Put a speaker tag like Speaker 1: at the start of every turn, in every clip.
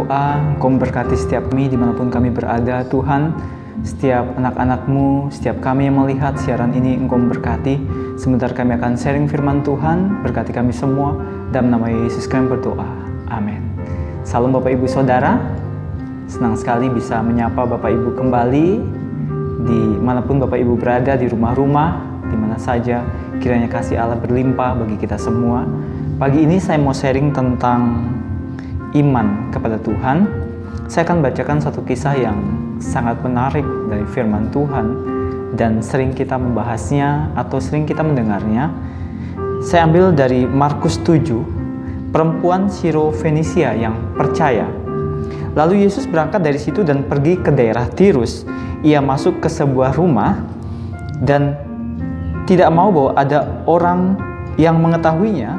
Speaker 1: berdoa, Engkau memberkati setiap kami dimanapun kami berada. Tuhan, setiap anak-anak-Mu, setiap kami yang melihat siaran ini, Engkau memberkati. Sebentar kami akan sharing firman Tuhan, berkati kami semua. Dalam nama Yesus kami berdoa. Amin. Salam Bapak Ibu Saudara. Senang sekali bisa menyapa Bapak Ibu kembali dimanapun Bapak Ibu berada, di rumah-rumah, di mana saja. Kiranya kasih Allah berlimpah bagi kita semua. Pagi ini saya mau sharing tentang iman kepada Tuhan. Saya akan bacakan satu kisah yang sangat menarik dari firman Tuhan dan sering kita membahasnya atau sering kita mendengarnya. Saya ambil dari Markus 7, perempuan Siro-Fenisia yang percaya. Lalu Yesus berangkat dari situ dan pergi ke daerah Tirus. Ia masuk ke sebuah rumah dan tidak mau bahwa ada orang yang mengetahuinya,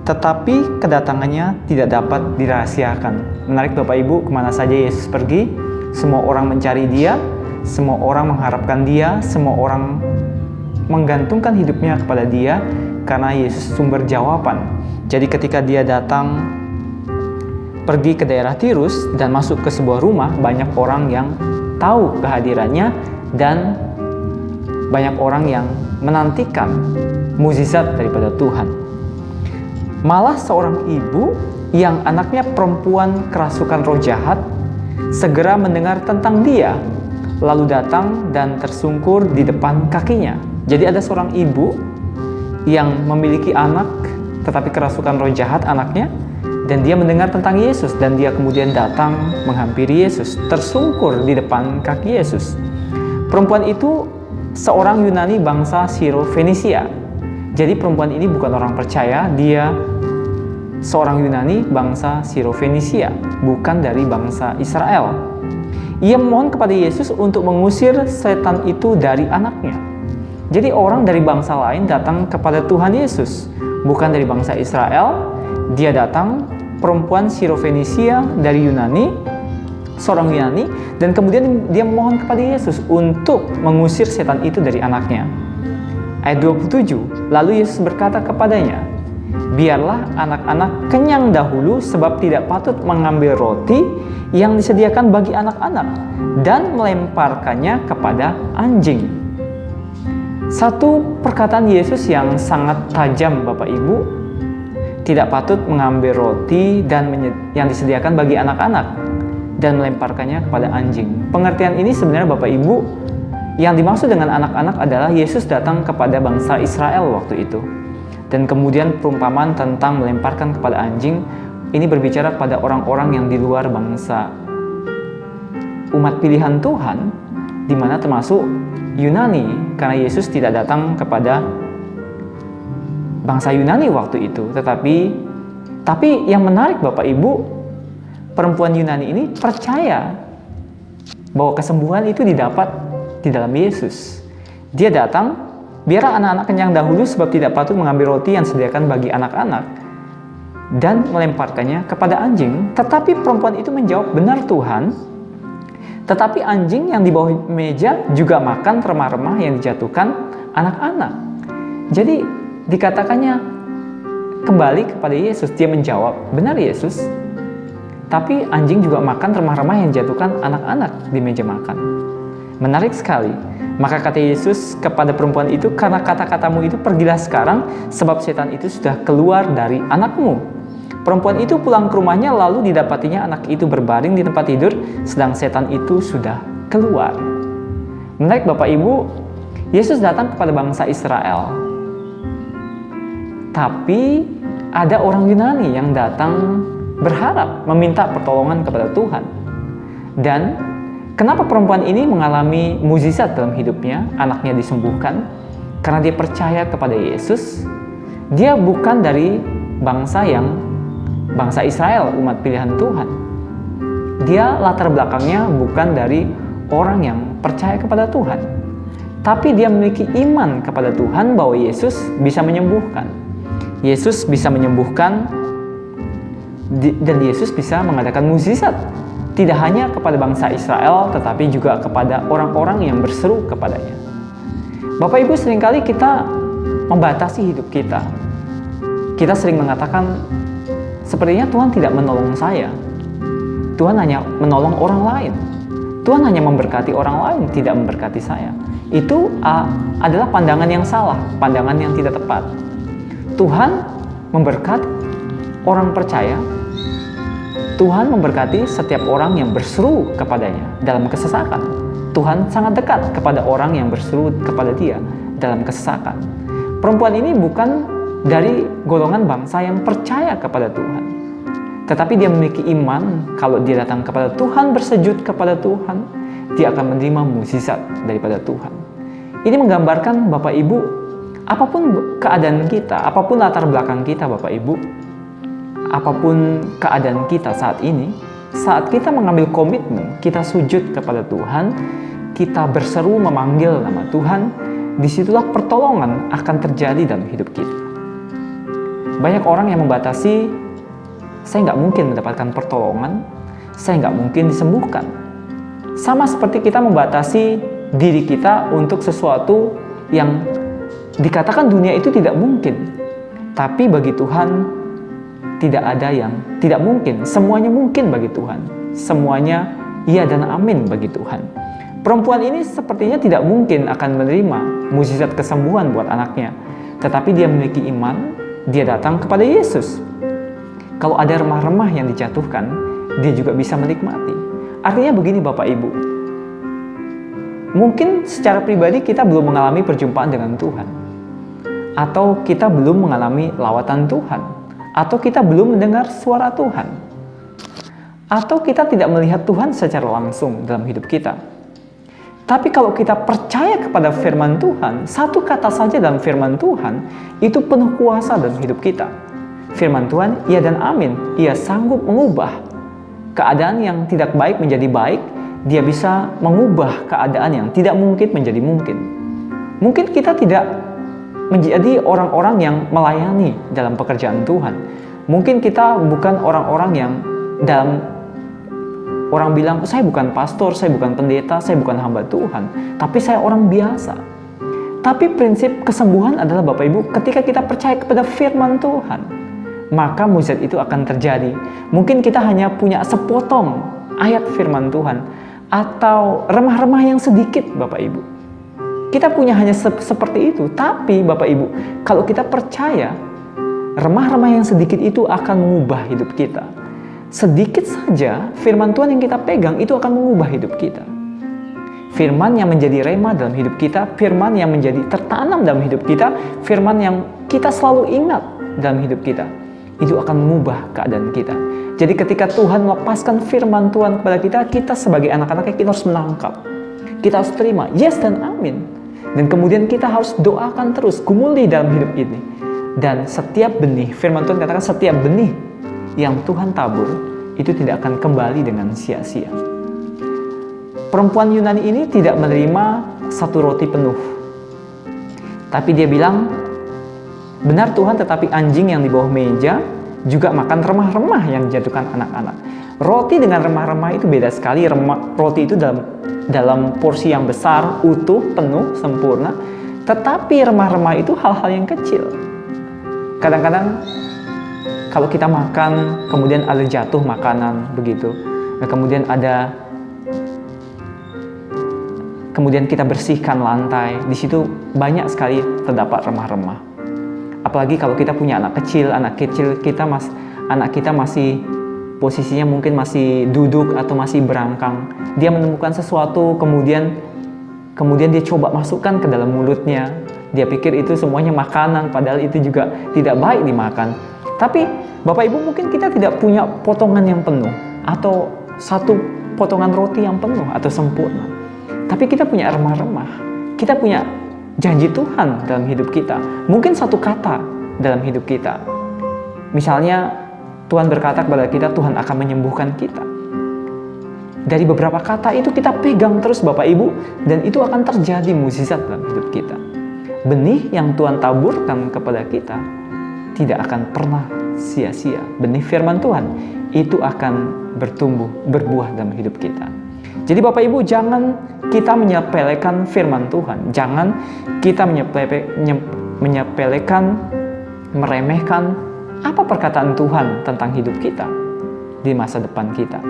Speaker 1: tetapi kedatangannya tidak dapat dirahasiakan. Menarik Bapak Ibu, kemana saja Yesus pergi, semua orang mencari Dia, semua orang mengharapkan Dia, semua orang menggantungkan hidupnya kepada Dia, karena Yesus sumber jawaban. Jadi ketika Dia datang, pergi ke daerah Tirus dan masuk ke sebuah rumah, banyak orang yang tahu kehadirannya dan banyak orang yang menantikan mukjizat daripada Tuhan. Malah seorang ibu yang anaknya perempuan kerasukan roh jahat segera mendengar tentang Dia, lalu datang dan tersungkur di depan kakinya. Jadi ada seorang ibu yang memiliki anak tetapi kerasukan roh jahat anaknya, dan dia mendengar tentang Yesus dan dia kemudian datang menghampiri Yesus, tersungkur di depan kaki Yesus. Perempuan itu seorang Yunani bangsa Siro-Fenisia. Jadi perempuan ini bukan orang percaya, dia seorang Yunani bangsa Siro-Fenisia, bukan dari bangsa Israel. Ia memohon kepada Yesus untuk mengusir setan itu dari anaknya. Jadi orang dari bangsa lain datang kepada Tuhan Yesus, bukan dari bangsa Israel. Dia datang, perempuan Siro-Fenisia dari Yunani, seorang Yunani, dan kemudian dia memohon kepada Yesus untuk mengusir setan itu dari anaknya. Ayat 27, lalu Yesus berkata kepadanya, biarlah anak-anak kenyang dahulu, sebab tidak patut mengambil roti yang disediakan bagi anak-anak dan melemparkannya kepada anjing. Satu perkataan Yesus yang sangat tajam Bapak Ibu. Tidak patut mengambil roti yang disediakan bagi anak-anak dan melemparkannya kepada anjing. Pengertian ini sebenarnya Bapak Ibu, yang dimaksud dengan anak-anak adalah Yesus datang kepada bangsa Israel waktu itu. Dan kemudian perumpamaan tentang melemparkan kepada anjing ini berbicara pada orang-orang yang di luar bangsa umat pilihan Tuhan, di mana termasuk Yunani, karena Yesus tidak datang kepada bangsa Yunani waktu itu. Tapi yang menarik Bapak Ibu, perempuan Yunani ini percaya bahwa kesembuhan itu didapat di dalam Yesus. Dia datang, biarlah anak-anak kenyang dahulu, sebab tidak patut mengambil roti yang disediakan bagi anak-anak dan melemparkannya kepada anjing. Tetapi perempuan itu menjawab, benar Tuhan, tetapi anjing yang di bawah meja juga makan remah-remah yang dijatuhkan anak-anak. Jadi dikatakannya kembali kepada Yesus. Dia menjawab, benar Yesus, tapi anjing juga makan remah-remah yang dijatuhkan anak-anak di meja makan. Menarik sekali. Maka kata Yesus kepada perempuan itu, karena kata-katamu itu, pergilah sekarang, sebab setan itu sudah keluar dari anakmu. Perempuan itu pulang ke rumahnya, lalu didapatinya anak itu berbaring di tempat tidur, sedang setan itu sudah keluar. Menarik Bapak Ibu, Yesus datang kepada bangsa Israel. Tapi ada orang Yunani yang datang berharap meminta pertolongan kepada Tuhan. Dan kenapa perempuan ini mengalami mukjizat dalam hidupnya, anaknya disembuhkan? Karena dia percaya kepada Yesus. Dia bukan dari bangsa Israel, umat pilihan Tuhan. Dia latar belakangnya bukan dari orang yang percaya kepada Tuhan. Tapi dia memiliki iman kepada Tuhan bahwa Yesus bisa menyembuhkan. Yesus bisa menyembuhkan dan Yesus bisa mengadakan mukjizat. Tidak hanya kepada bangsa Israel, tetapi juga kepada orang-orang yang berseru kepadanya. Bapak Ibu, seringkali kita membatasi hidup kita. Kita sering mengatakan, sepertinya Tuhan tidak menolong saya. Tuhan hanya menolong orang lain. Tuhan hanya memberkati orang lain, tidak memberkati saya. Itu adalah pandangan yang salah, pandangan yang tidak tepat. Tuhan memberkati orang percaya. Tuhan memberkati setiap orang yang berseru kepadanya dalam kesesakan. Tuhan sangat dekat kepada orang yang berseru kepada Dia dalam kesesakan. Perempuan ini bukan dari golongan bangsa yang percaya kepada Tuhan, tetapi dia memiliki iman. Kalau dia datang kepada Tuhan, bersujud kepada Tuhan, dia akan menerima mukjizat daripada Tuhan. Ini menggambarkan Bapak Ibu, apapun keadaan kita, apapun latar belakang kita Bapak Ibu, apapun keadaan kita saat ini, saat kita mengambil komitmen, kita sujud kepada Tuhan, kita berseru memanggil nama Tuhan, disitulah pertolongan akan terjadi dalam hidup kita. Banyak orang yang membatasi, saya nggak mungkin mendapatkan pertolongan, saya nggak mungkin disembuhkan. Sama seperti kita membatasi diri kita untuk sesuatu yang dikatakan dunia itu tidak mungkin. Tapi bagi Tuhan, tidak ada yang tidak mungkin. Semuanya mungkin bagi Tuhan. Semuanya iya dan amin bagi Tuhan. Perempuan ini sepertinya tidak mungkin akan menerima mukjizat kesembuhan buat anaknya. Tetapi dia memiliki iman, dia datang kepada Yesus. Kalau ada remah-remah yang dijatuhkan, dia juga bisa menikmati. Artinya begini Bapak Ibu, mungkin secara pribadi kita belum mengalami perjumpaan dengan Tuhan, atau kita belum mengalami lawatan Tuhan, atau kita belum mendengar suara Tuhan, atau kita tidak melihat Tuhan secara langsung dalam hidup kita. Tapi kalau kita percaya kepada firman Tuhan, satu kata saja dalam firman Tuhan itu penuh kuasa dalam hidup kita. Firman Tuhan, iya dan amin. Ia sanggup mengubah keadaan yang tidak baik menjadi baik. Dia bisa mengubah keadaan yang tidak mungkin menjadi mungkin. Mungkin kita tidak menjadi orang-orang yang melayani dalam pekerjaan Tuhan. Mungkin kita bukan orang-orang yang dalam orang bilang, saya bukan pastor, saya bukan pendeta, saya bukan hamba Tuhan, tapi saya orang biasa. Tapi prinsip kesembuhan adalah Bapak Ibu, ketika kita percaya kepada firman Tuhan, maka mukjizat itu akan terjadi. Mungkin kita hanya punya sepotong ayat firman Tuhan, atau remah-remah yang sedikit Bapak Ibu. Kita punya hanya seperti itu, tapi Bapak Ibu, kalau kita percaya, remah-remah yang sedikit itu akan mengubah hidup kita. Sedikit saja firman Tuhan yang kita pegang itu akan mengubah hidup kita. Firman yang menjadi rema dalam hidup kita, firman yang menjadi tertanam dalam hidup kita, firman yang kita selalu ingat dalam hidup kita, itu akan mengubah keadaan kita. Jadi ketika Tuhan melepaskan firman Tuhan kepada kita, kita sebagai anak-anaknya kita harus menangkap. Kita harus terima, yes dan amin. Dan kemudian kita harus doakan terus, gumuli dalam hidup ini. Dan setiap benih, firman Tuhan katakan setiap benih yang Tuhan tabur itu tidak akan kembali dengan sia-sia. Perempuan Yunani ini tidak menerima satu roti penuh, tapi dia bilang, benar Tuhan, tetapi anjing yang di bawah meja juga makan remah-remah yang dijatuhkan anak-anak. Roti dengan remah-remah itu beda sekali. Roti itu dalam porsi yang besar, utuh, penuh, sempurna. Tetapi remah-remah itu hal-hal yang kecil. Kadang-kadang kalau kita makan, kemudian ada jatuh makanan, begitu. Nah, kemudian kita bersihkan lantai. Di situ banyak sekali terdapat remah-remah. Apalagi kalau kita punya anak kecil anak kita masih posisinya mungkin masih duduk atau masih berangkang. Dia menemukan sesuatu, kemudian dia coba masukkan ke dalam mulutnya. Dia pikir itu semuanya makanan, padahal itu juga tidak baik dimakan. Tapi Bapak Ibu, mungkin kita tidak punya potongan yang penuh atau satu potongan roti yang penuh atau sempurna. Tapi kita punya remah-remah. Kita punya janji Tuhan dalam hidup kita. Mungkin satu kata dalam hidup kita. Misalnya Tuhan berkata kepada kita, Tuhan akan menyembuhkan kita. Dari beberapa kata itu kita pegang terus Bapak Ibu, dan itu akan terjadi mukjizat dalam hidup kita. Benih yang Tuhan taburkan kepada kita tidak akan pernah sia-sia. Benih firman Tuhan itu akan bertumbuh, berbuah dalam hidup kita. Jadi Bapak Ibu, jangan kita menyepelekan firman Tuhan. Jangan kita menyepelekan, meremehkan apa perkataan Tuhan tentang hidup kita. di masa depan kita.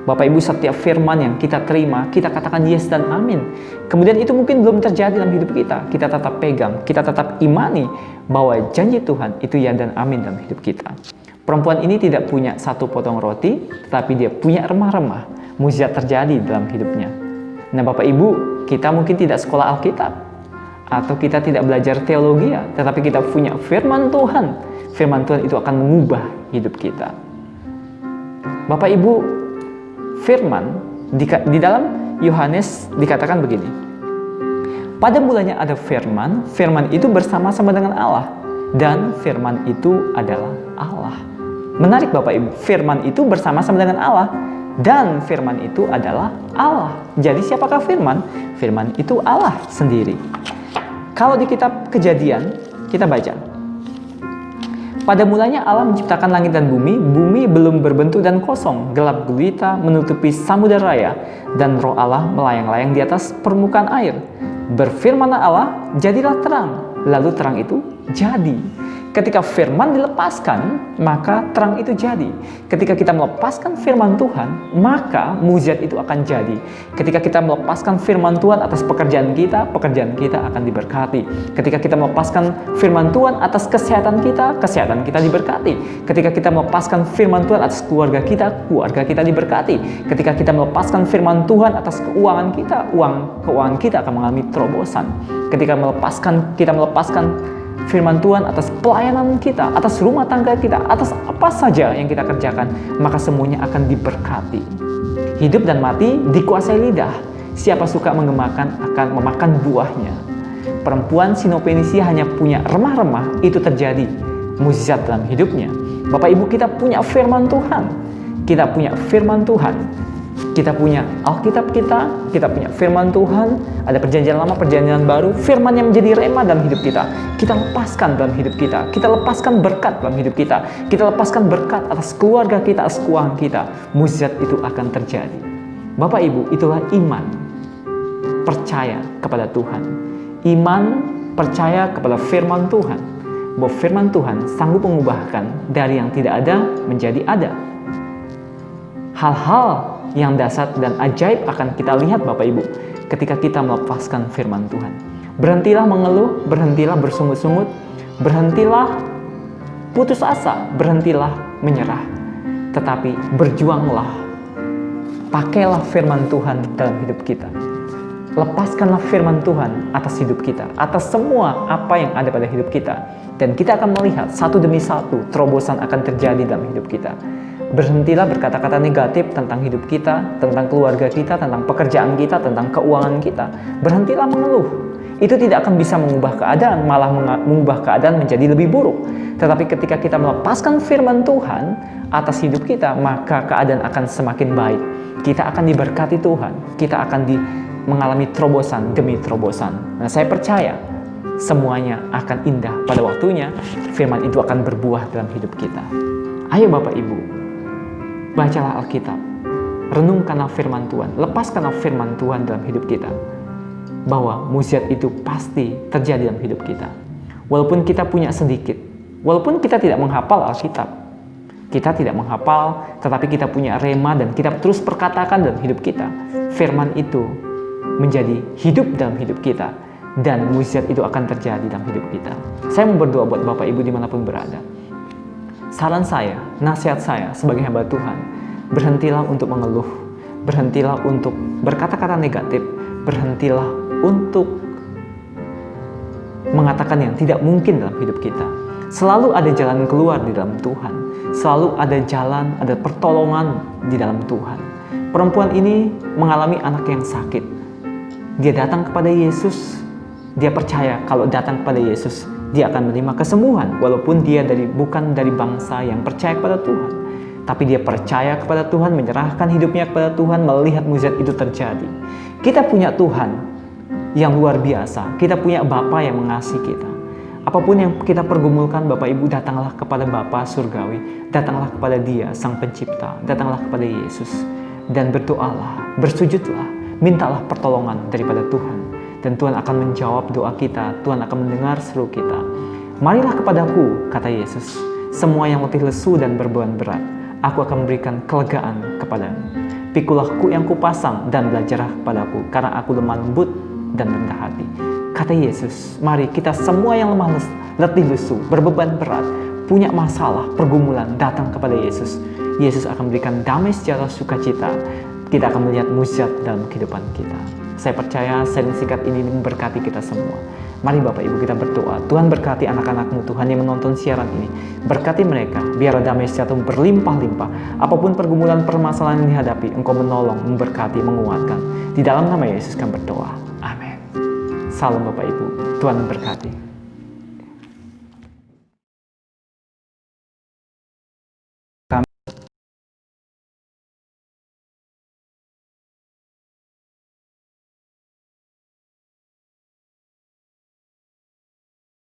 Speaker 1: Bapak Ibu, setiap firman yang kita terima, kita katakan yes dan amin. Kemudian itu mungkin belum terjadi dalam hidup kita. Kita tetap pegang, kita tetap imani bahwa janji Tuhan itu ya dan amin dalam hidup kita. Perempuan ini tidak punya satu potong roti, tetapi dia punya remah-remah. Mukjizat terjadi dalam hidupnya. Nah Bapak Ibu, kita mungkin tidak sekolah Alkitab, atau kita tidak belajar teologi, tetapi kita punya firman Tuhan. Firman Tuhan itu akan mengubah hidup kita. Bapak Ibu, firman di dalam Yohanes dikatakan begini. Pada mulanya ada firman, firman itu bersama-sama dengan Allah, dan firman itu adalah Allah. Menarik Bapak Ibu, firman itu bersama-sama dengan Allah, dan firman itu adalah Allah. Jadi siapakah firman? Firman itu Allah sendiri. Kalau di kitab Kejadian, kita baca. Pada mulanya Allah menciptakan langit dan bumi, bumi belum berbentuk dan kosong, gelap gulita menutupi samudera raya, dan roh Allah melayang-layang di atas permukaan air. Berfirmanlah Allah, jadilah terang, lalu terang itu jadi. Ketika firman dilepaskan, maka terang itu jadi. Ketika kita melepaskan firman Tuhan, maka mukjizat itu akan jadi. Ketika kita melepaskan firman Tuhan atas pekerjaan kita akan diberkati. Ketika kita melepaskan firman Tuhan atas kesehatan kita diberkati. Ketika kita melepaskan firman Tuhan atas keluarga kita diberkati. Ketika kita melepaskan firman Tuhan atas keuangan kita akan mengalami terobosan. Ketika kita melepaskan firman Tuhan atas pelayanan kita, atas rumah tangga kita, atas apa saja yang kita kerjakan, maka semuanya akan diberkati. Hidup dan mati dikuasai lidah. Siapa suka mengemakan akan memakan buahnya. Perempuan Sinopenisia hanya punya remah-remah, itu terjadi mukjizat dalam hidupnya. Bapak Ibu, kita punya firman Tuhan. Kita punya firman Tuhan. Kita punya Alkitab kita punya firman Tuhan, ada perjanjian lama, perjanjian baru, firman yang menjadi rema dalam hidup kita. Kita lepaskan dalam hidup kita lepaskan berkat dalam hidup kita lepaskan berkat atas keluarga kita, atas keuangan kita. Mukjizat itu akan terjadi. Bapak Ibu, itulah iman. Percaya kepada Tuhan. Iman, percaya kepada firman Tuhan. Bahwa firman Tuhan sanggup mengubahkan dari yang tidak ada menjadi ada. Hal-hal yang dasar dan ajaib akan kita lihat Bapak Ibu ketika kita melepaskan firman Tuhan. Berhentilah mengeluh, berhentilah bersungut-sungut, berhentilah putus asa, berhentilah menyerah. Tetapi berjuanglah, pakailah firman Tuhan dalam hidup kita. Lepaskanlah firman Tuhan atas hidup kita, atas semua apa yang ada pada hidup kita. Dan kita akan melihat satu demi satu terobosan akan terjadi dalam hidup kita. Berhentilah berkata-kata negatif tentang hidup kita, tentang keluarga kita, tentang pekerjaan kita, tentang keuangan kita. Berhentilah mengeluh. Itu tidak akan bisa mengubah keadaan, malah mengubah keadaan menjadi lebih buruk. Tetapi ketika kita melepaskan firman Tuhan atas hidup kita, maka keadaan akan semakin baik. Kita akan diberkati Tuhan. Kita akan mengalami terobosan demi terobosan. Nah, saya percaya semuanya akan indah pada waktunya. Firman itu akan berbuah dalam hidup kita. Ayo Bapak Ibu, bacalah Alkitab, renungkanlah firman Tuhan, lepaskanlah firman Tuhan dalam hidup kita, bahwa mukjizat itu pasti terjadi dalam hidup kita. Walaupun kita punya sedikit, walaupun kita tidak menghafal Alkitab, kita tidak menghafal, tetapi kita punya rema dan kita terus perkatakan dalam hidup kita. Firman itu menjadi hidup dalam hidup kita, dan mukjizat itu akan terjadi dalam hidup kita. Saya mau berdoa buat Bapak Ibu dimanapun berada. Saran saya, nasihat saya sebagai hamba Tuhan, berhentilah untuk mengeluh, berhentilah untuk berkata-kata negatif, berhentilah untuk mengatakan yang tidak mungkin dalam hidup kita. Selalu ada jalan keluar di dalam Tuhan, selalu ada jalan, ada pertolongan di dalam Tuhan. Perempuan ini mengalami anak yang sakit. Dia datang kepada Yesus, dia percaya kalau datang kepada Yesus, dia akan menerima kesembuhan, walaupun dia bukan dari bangsa yang percaya kepada Tuhan. Tapi dia percaya kepada Tuhan, menyerahkan hidupnya kepada Tuhan, melihat mukjizat itu terjadi. Kita punya Tuhan yang luar biasa. Kita punya Bapa yang mengasihi kita. Apapun yang kita pergumulkan, Bapak Ibu, datanglah kepada Bapa Surgawi. Datanglah kepada Dia, Sang Pencipta. Datanglah kepada Yesus. Dan berdoalah, bersujudlah, mintalah pertolongan daripada Tuhan. Dan Tuhan akan menjawab doa kita, Tuhan akan mendengar seru kita. Marilah kepadaku, kata Yesus, semua yang letih lesu dan berbeban berat. aku akan memberikan kelegaan kepadamu. Pikulah yang kupasang dan belajarlah kepadaku, karena aku lemah lembut dan rendah hati. Kata Yesus, mari kita semua yang lemah letih lesu, berbeban berat, punya masalah, pergumulan, datang kepada Yesus. Yesus akan memberikan damai secara sukacita. Kita akan melihat mujizat dalam kehidupan kita. Saya percaya sharing singkat ini memberkati kita semua. Mari Bapak Ibu kita berdoa. Tuhan berkati anak-anak-Mu, Tuhan yang menonton siaran ini. Berkati mereka, biar damai sejahtera berlimpah-limpah. Apapun pergumulan permasalahan yang dihadapi, Engkau menolong, memberkati, menguatkan. Di dalam nama Yesus kami berdoa. Amin. Salam Bapak Ibu, Tuhan memberkati.